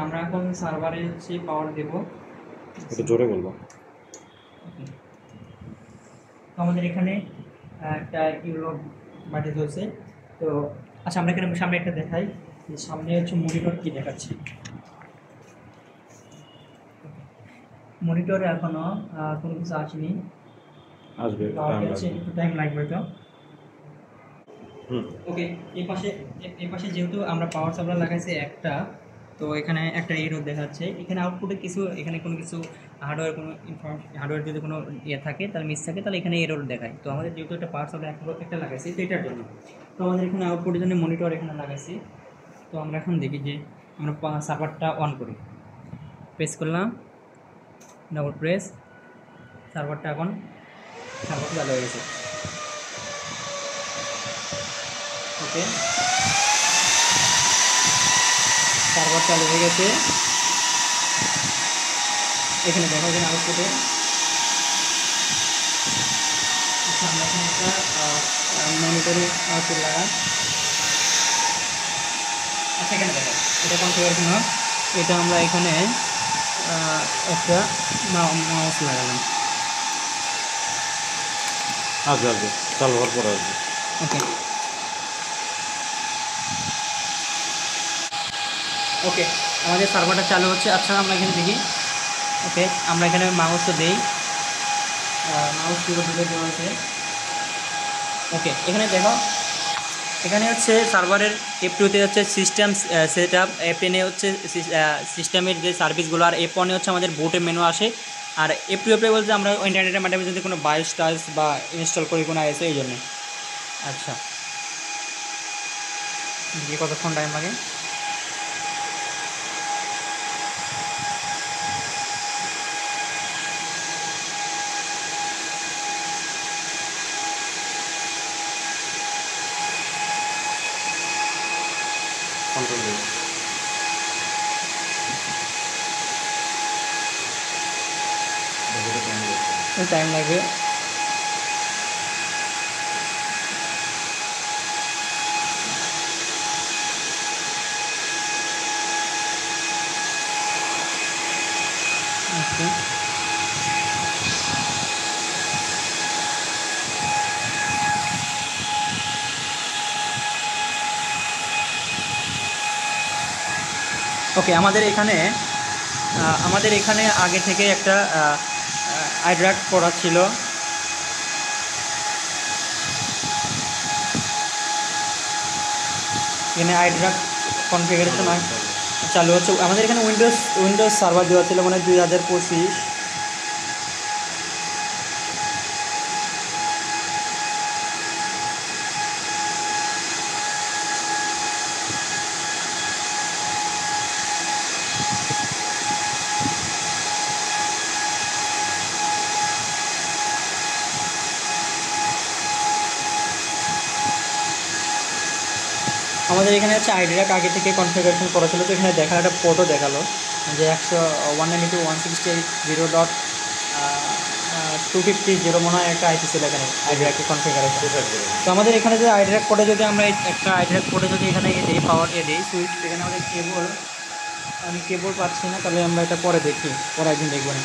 আমরা এখন সার্ভারে হচ্ছে পাওয়ার দেব। একটু জোরে বলবো। তো আমাদের এখানে একটা ইউরোপ বাটে চলছে। তো আচ্ছা, আমরা এখানে সামনে একটা দেখাই, সামনে হচ্ছে মনিটর কি দেখাচ্ছে। মনিটরে এখনো কোনো কিছু আসেনি, আসবে, একটু টাইম লাগবে। তো হুম, ওকে, এই পাশে যেহেতু আমরা পাওয়ার সাপ্লাই লাগাইছি একটা, তো এখানে একটা এরর দেখাচ্ছে। এখানে আউটপুটে কিছু, এখানে কোনো কিছু হার্ডওয়্যার, কোনো হার্ডওয়্যার যদি কোনো ইয়ে থাকে, তাহলে মিস থাকে, তাহলে এখানে এরর দেখায়। তো আমাদের যেহেতু একটা পাওয়ার সাপ্লাই একটা লাগাইছি, তো এটার জন্য তো আমাদের এখানে আউটপুটের জন্য মনিটর এখানে লাগাইছি। তো আমরা এখন দেখি যে আমরা সার্ভারটা অন করি, প্রেস করলাম, ডাবল প্রেস, সার্ভারটা এখন সার্ভারটা চালু হয়ে গেছে। ওকে, সার্ভার চালু হয়ে গেছে। এখানে দেখো, এখানে আউটপুটে আমরা এখানে একটা মনিটরে আউটপুট লাগাই। আচ্ছা, এখানে দেখো, এটা কনফিগারেশন হয়। এটা আমরা এখানে একটা মাউস লাগালাম। আসবে আসবে, চালু হওয়ার পরে আসবে। ওকে ওকে, আমাদের সার্ভারটা চালু হচ্ছে। আচ্ছা, আমরা এখানে দেখি। ওকে, আমরা এখানে মাউসটা দিই, মাউস কিবোর্ড দেওয়া আছে। ওকে, এখানে দেখো, এখানে হচ্ছে সার্ভারের F2-তে হচ্ছে সিস্টেম সেট আপ, F10-এ হচ্ছে সিস্টেমের যে সার্ভিসগুলো, আর F1-এ হচ্ছে আমাদের বুটের মেনু আসে। আর F2 বলতে আমরা ইন্টারনেটের মাধ্যমে যদি কোনো বায়োস টাইলস বা ইনস্টল করি কোনো আইএসও, এই জন্য। আচ্ছা, দিয়ে কতক্ষণ টাইম লাগে? টাইম লাগবে। আচ্ছা, ওকে, আমাদের এখানে আগে থেকে একটা আইড্রাক করা ছিল। এখানে আইড্রাক কনফিগারেশন চালু হচ্ছে। আমাদের এখানে উইন্ডোজ সার্ভার দেওয়া ছিল, মানে 2025। আমাদের এখানে হচ্ছে আইডিরাক আগে থেকে কনফিগারেশন করা ছিল। তো এখানে দেখালো, একটা ফটো দেখালো যে 192.168.0.250 মনে হয় একটা আইপি ছিল এখানে আইডিরাকের কনফিগারেশন। তো আমাদের এখানে যে আইডিরাক কোডে যদি আমরা একটা আইডিরাক কোডে যদি এখানে দিই, পাওয়ার দিই সুইচ, এখানে আমাদের আমি কেবল পাচ্ছি না, তাহলে আমরা এটা পরে দেখি, পরে একদিন দেখবো না।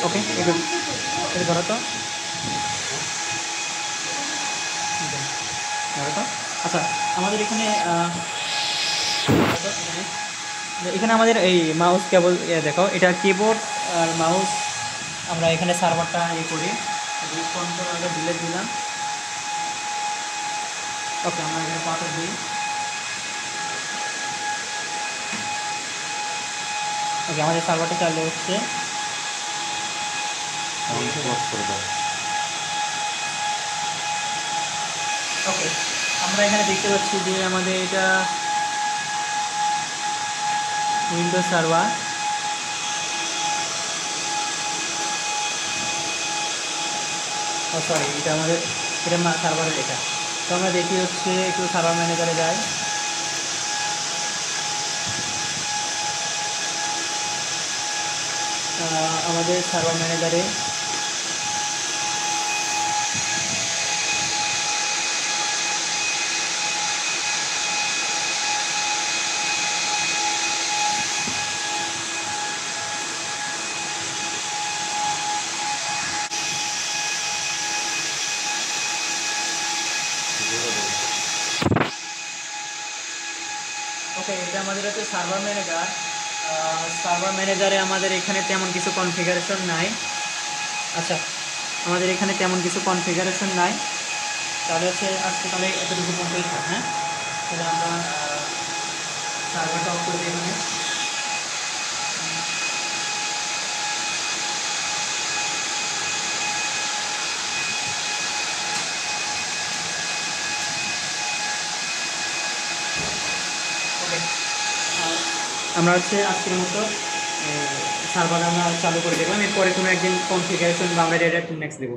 ওকে, এটা ধরো তো। আচ্ছা, আমাদের এখানে আমাদের এই মাউস কেবল দেখো, এটা কিবোর্ড আর মাউস। আমরা এখানে সার্ভারটা করি, কন্ট্রোল আগে ডিলিট দিলাম। ওকে, আমরা এখানে পাসওয়ার্ড দিই। ওকে, আমাদের সার্ভারটা চালু হচ্ছে। ওকে, আমরা এখানে দেখতে পাচ্ছি যে আমাদের এটা উইন্ডোজ সার্ভার। সরি, এটা আমাদের সার্ভারের এটা। তো আমরা দেখি হচ্ছে একটু সার্ভার ম্যানেজারে যাই। আমাদের সার্ভার ম্যানেজারে ওকে, এটা আমাদের হচ্ছে সার্ভার ম্যানেজার। সার্ভার ম্যানেজারে আমাদের এখানে তেমন কিছু কনফিগারেশন নাই। আচ্ছা, আমাদের এখানে তেমন কিছু কনফিগারেশন নাই। তাহলে হচ্ছে আজকে তাহলে এতটুকু পর্যন্তই থাক। হ্যাঁ, তাহলে আমরা সার্ভারটা অফ করে দিই এখানে। ওকে, আমরা হচ্ছে আজকের মতো সার্ভার আমরা চালু করে দেখলাম। এরপরে কোনো একদিন কনফিগারেশন বা আমরা রেড নেক্সট দেবো।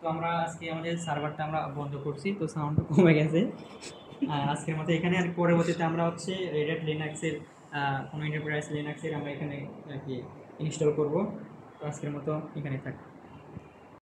তো আমরা আজকে আমাদের সার্ভারটা আমরা বন্ধ করছি, তো সাউন্ডটা কমে গেছে। আজকের মতো এখানে, আর পরবর্তীতে আমরা হচ্ছে রেড হ্যাট লিনাক্সের কোনো এন্টারপ্রাইজ লিনাক্সের আমরা এখানে আর কি ইনস্টল করবো। তো আজকের মতো এখানে থাক।